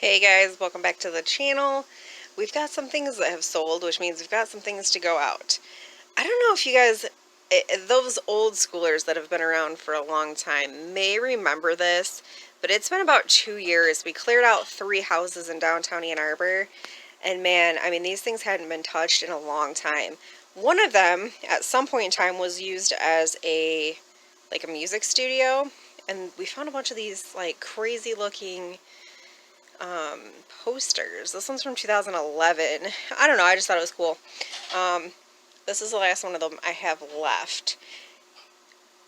Hey guys, welcome back to the channel. We've got some things that have sold, which means we've got some things to go out. I don't know if you guys, those old schoolers that have been around for a long time may remember this, but it's been about 2 years. We cleared out 3 houses in downtown Ann Arbor, and man, I mean, these things hadn't been touched in a long time. One of them, at some point in time, was used as a music studio, and we found a bunch of these like crazy looking posters. This one's from 2011. I don't know, I just thought it was cool. This is the last one of them I have left.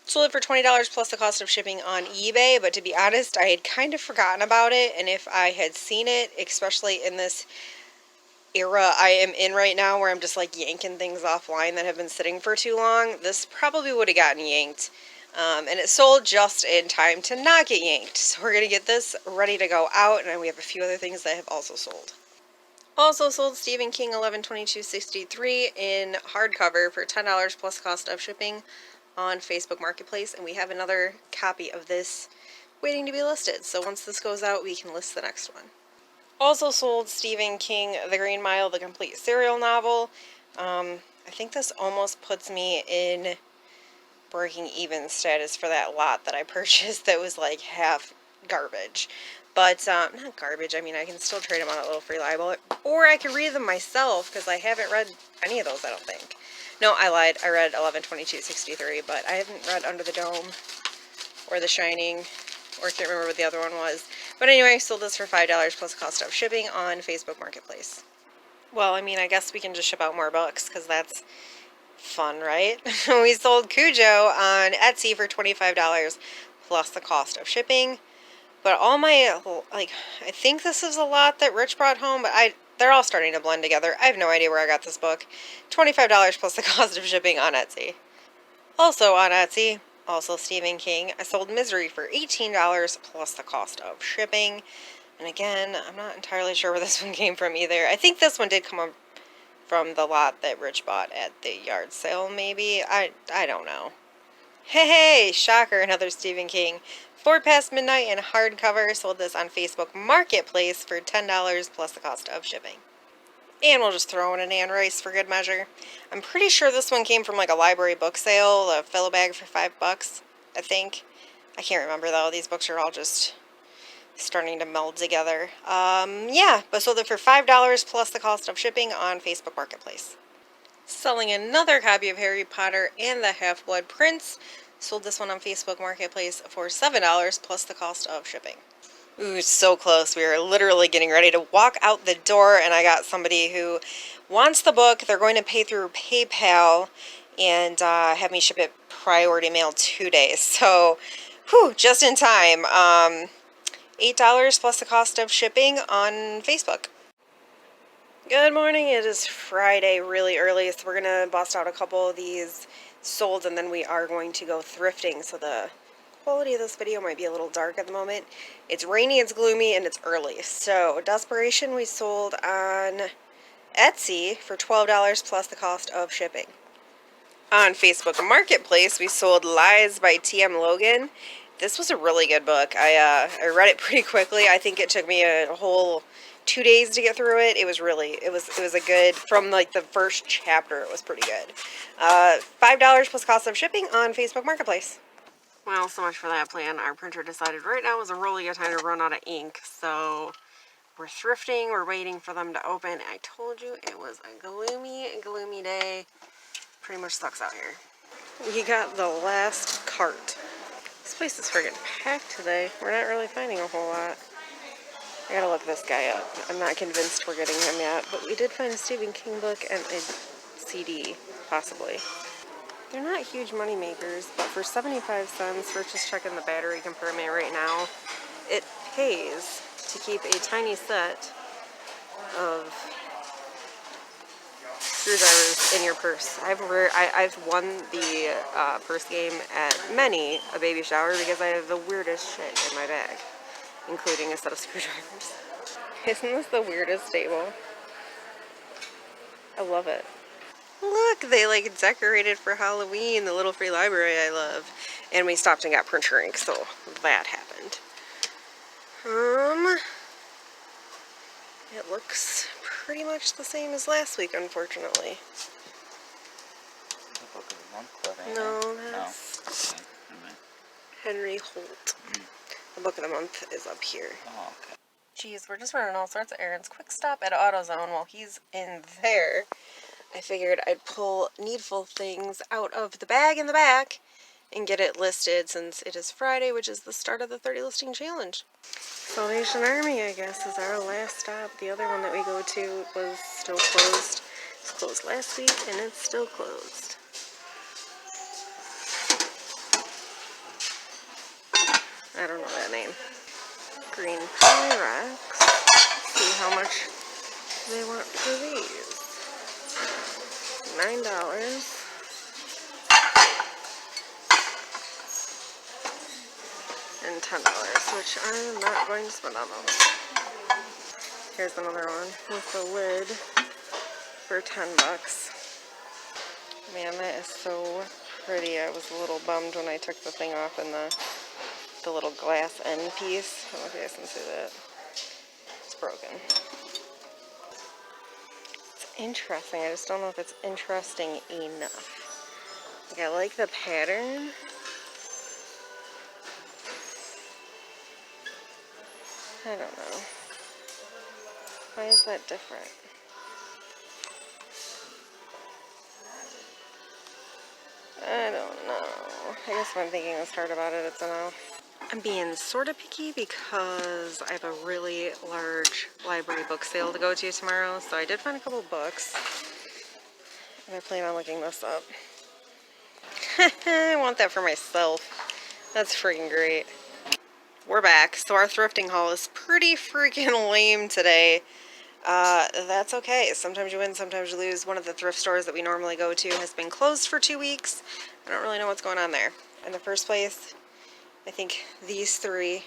Sold it for $20 plus the cost of shipping on eBay, but to be honest, I had kind of forgotten about it, and if I had seen it, especially in this era I am in right now where I'm just like yanking things offline that have been sitting for too long, this probably would have gotten yanked. And it sold just in time to not get yanked. So we're going to get this ready to go out, and we have a few other things that have also sold. Also sold Stephen King 11/22/63 in hardcover for $10 plus cost of shipping on Facebook Marketplace, and we have another copy of this waiting to be listed. So once this goes out, we can list the next one. Also sold Stephen King The Green Mile, the complete serial novel. I think this almost puts me in breaking even status for that lot that I purchased that was like half garbage. But, not garbage, I mean, I can still trade them on a little free libel, or I can read them myself, because I haven't read any of those, I don't think. No, I lied, I read 11/22/63, but I haven't read Under the Dome, or The Shining, or I can't remember what the other one was. But anyway, sold this for $5 plus cost of shipping on Facebook Marketplace. Well, I mean, I guess we can just ship out more books, because that's fun, right? We sold Cujo on Etsy for $25 plus the cost of shipping. But all my, like, I think this is a lot that Rich brought home, but they're all starting to blend together. I have no idea where I got this book. $25 plus the cost of shipping on Etsy. Also on Etsy, also Stephen King, I sold Misery for $18 plus the cost of shipping. And again, I'm not entirely sure where this one came from either. I think this one did come from the lot that Rich bought at the yard sale, maybe. I don't know. Hey, shocker, another Stephen King. 4 Past Midnight in hardcover. Sold this on Facebook Marketplace for $10 plus the cost of shipping. And we'll just throw in an Anne Rice for good measure. I'm pretty sure this one came from like a library book sale, a fill bag for $5, I think. I can't remember though. These books are all just starting to meld together. Yeah, but sold it for $5 plus the cost of shipping on Facebook Marketplace. Selling another copy of Harry Potter and the Half-Blood Prince. Sold this one on Facebook Marketplace for $7 plus the cost of shipping. Ooh, so close. We are literally getting ready to walk out the door, and I got somebody who wants the book. They're going to pay through PayPal and have me ship it priority mail 2 days. So, whew, just in time. $8 plus the cost of shipping on Facebook. Good morning, it is Friday really early, so we're going to bust out a couple of these sold, and then we are going to go thrifting, so the quality of this video might be a little dark at the moment. It's rainy, it's gloomy, and it's early. So, Desperation we sold on Etsy for $12 plus the cost of shipping. On Facebook Marketplace, we sold Lies by T.M. Logan. This was a really good book. I read it pretty quickly. I think it took me a whole 2 days to get through it. It was a good, from like the first chapter, it was pretty good. $5 plus cost of shipping on Facebook Marketplace. Well, so much for that plan. Our printer decided right now was a really good time to run out of ink, so we're thrifting, we're waiting for them to open. I told you it was a gloomy day. Pretty much sucks out here. We got the last cart. This place is friggin' packed today. We're not really finding a whole lot. I gotta look this guy up. I'm not convinced we're getting him yet, but we did find a Stephen King book and a CD, possibly. They're not huge money makers, but for 75 cents, we're just checking the battery compartment right now. It pays to keep a tiny set of screwdrivers in your purse. I've won the purse game at many a baby shower because I have the weirdest shit in my bag, including a set of screwdrivers. Isn't this the weirdest table? I love it. Look, they like decorated for Halloween, the little free library I love. And we stopped and got printer ink, so that happened. It looks pretty much the same as last week, unfortunately. The book of the month club, ain't No, it? that's No. Okay. Henry Holt. The book of the month is up here. Oh, okay. Geez, we're just running all sorts of errands. Quick stop at AutoZone while he's in there. I figured I'd pull needful things out of the bag in the back and get it listed since it is Friday, which is the start of the 30 listing challenge. Salvation Army, I guess, is our last stop. The other one that we go to was still closed. It was closed last week and it's still closed. I don't know that name. Green Pyrex. See how much they want for these. $9. And $10, which I'm not going to spend on those. Here's another one with the lid for $10. Man, that is so pretty. I was a little bummed when I took the thing off and the little glass end piece. I don't know if you guys can see that. It's broken. It's interesting. I just don't know if it's interesting enough. Like, I like the pattern. I don't know. Why is that different? I don't know. I guess if I'm thinking this hard about it, it's a no. I'm being sort of picky because I have a really large library book sale to go to tomorrow, so I did find a couple books. And I plan on looking this up. I want that for myself. That's freaking great. We're back. So our thrifting haul is pretty freaking lame today. That's okay. Sometimes you win, sometimes you lose. One of the thrift stores that we normally go to has been closed for 2 weeks. I don't really know what's going on there. In the first place, I think these three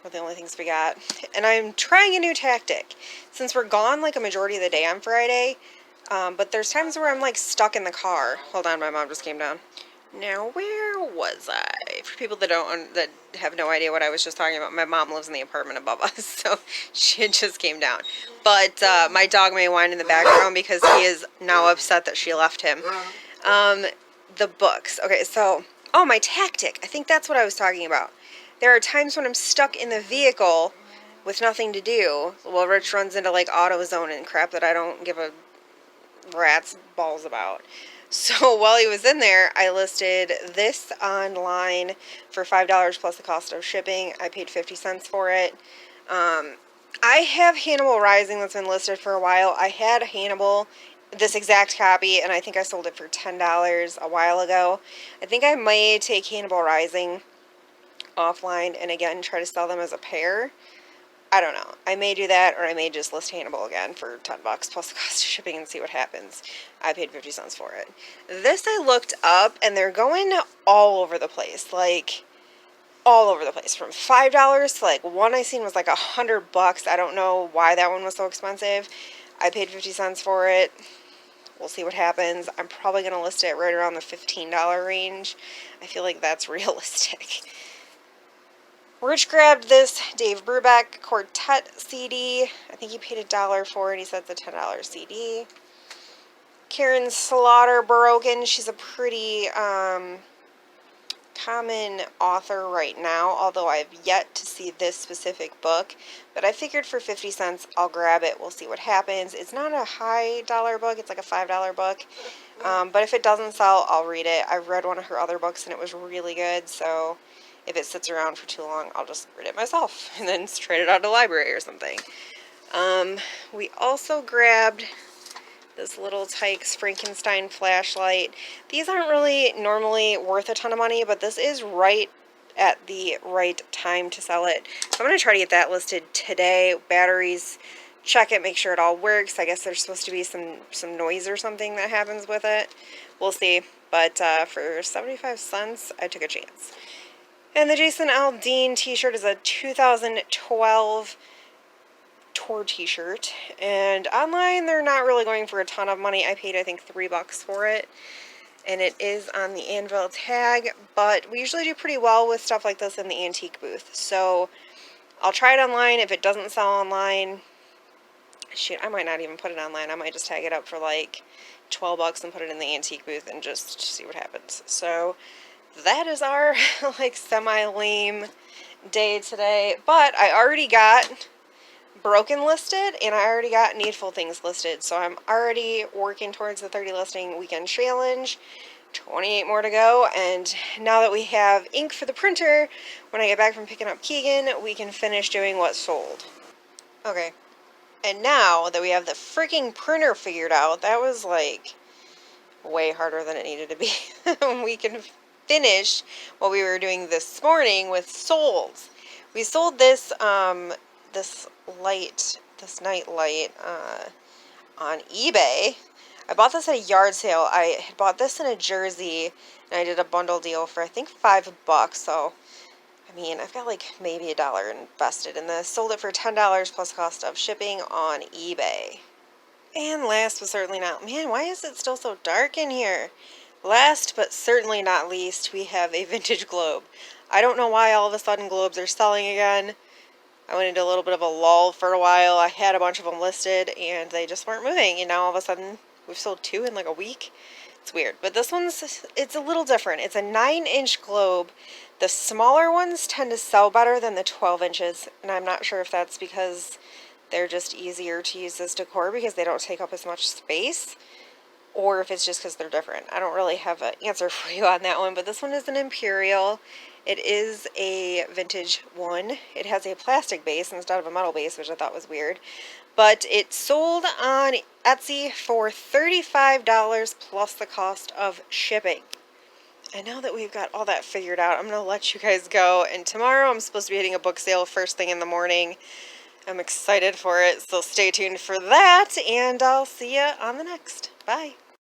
are the only things we got. And I'm trying a new tactic. Since we're gone like a majority of the day on Friday, but there's times where I'm like stuck in the car. Hold on, my mom just came down. Now, where was I? For people that that have no idea what I was just talking about, my mom lives in the apartment above us, so she just came down. But my dog may whine in the background because he is now upset that she left him. The books. Okay, so, oh, my tactic. I think that's what I was talking about. There are times when I'm stuck in the vehicle with nothing to do. Well, Rich runs into like AutoZone and crap that I don't give a rat's balls about. So while he was in there, I listed this online for $5 plus the cost of shipping. I paid 50 cents for it. I have Hannibal Rising that's been listed for a while. I had Hannibal, this exact copy, and I think I sold it for $10 a while ago. I think I may take Hannibal Rising offline and again try to sell them as a pair. I don't know. I may do that, or I may just list Hannibal again for $10 plus the cost of shipping and see what happens. I paid 50 cents for it. This I looked up, and they're going all over the place. Like, all over the place. From $5 to, like, one I seen was like $100. I don't know why that one was so expensive. I paid 50 cents for it. We'll see what happens. I'm probably going to list it right around the $15 range. I feel like that's realistic. Rich grabbed this Dave Brubach Quartet CD. I think he paid $1 for it. He said it's a $10 CD. Karen Slaughter Brogan. She's a pretty common author right now, although I've yet to see this specific book. But I figured for 50 cents, I'll grab it. We'll see what happens. It's not a high dollar book. It's like a $5 book. But if it doesn't sell, I'll read it. I've read one of her other books, and it was really good, so if it sits around for too long, I'll just read it myself and then trade it out to the library or something. We also grabbed this little Tykes Frankenstein flashlight. These aren't really normally worth a ton of money, but this is right at the right time to sell it. So I'm going to try to get that listed today. Batteries, check it, make sure it all works. I guess there's supposed to be some noise or something that happens with it. We'll see. But for 75 cents, I took a chance. And the Jason Aldean t-shirt is a 2012 tour t-shirt. And online, they're not really going for a ton of money. I paid, I think, $3 for it. And it is on the Anvil tag. But we usually do pretty well with stuff like this in the antique booth. So I'll try it online. If it doesn't sell online, shoot, I might not even put it online. I might just tag it up for like $12 and put it in the antique booth and just see what happens. So that is our like semi-lame day today. But I already got broken listed and I already got needful things listed. So I'm already working towards the 30 listing weekend challenge. 28 more to go, and now that we have ink for the printer, when I get back from picking up Keegan, we can finish doing what's sold. Okay, and now that we have the freaking printer figured out, that was like way harder than it needed to be. We can finish what we were doing this morning with solds. We sold this this light, this night light on eBay. I bought this at a yard sale. I had bought this in a Jersey, and I did a bundle deal for I think $5. So, I mean, I've got like maybe $1 invested in this. Sold it for $10 plus cost of shipping on eBay. And last but certainly not, man, why is it still so dark in here? Last but certainly not least, we have a vintage globe. I don't know why all of a sudden globes are selling again. I went into a little bit of a lull for a while. I had a bunch of them listed and they just weren't moving. And now all of a sudden we've sold 2 in like a week. It's weird. But this one's, it's a little different. It's a 9-inch globe. The smaller ones tend to sell better than the 12 inches. And I'm not sure if that's because they're just easier to use as decor because they don't take up as much space, or if it's just because they're different. I don't really have an answer for you on that one, but this one is an Imperial. It is a vintage one. It has a plastic base instead of a metal base, which I thought was weird. But it sold on Etsy for $35 plus the cost of shipping. And now that we've got all that figured out, I'm going to let you guys go. And tomorrow I'm supposed to be hitting a book sale first thing in the morning. I'm excited for it, so stay tuned for that, and I'll see you on the next. Bye.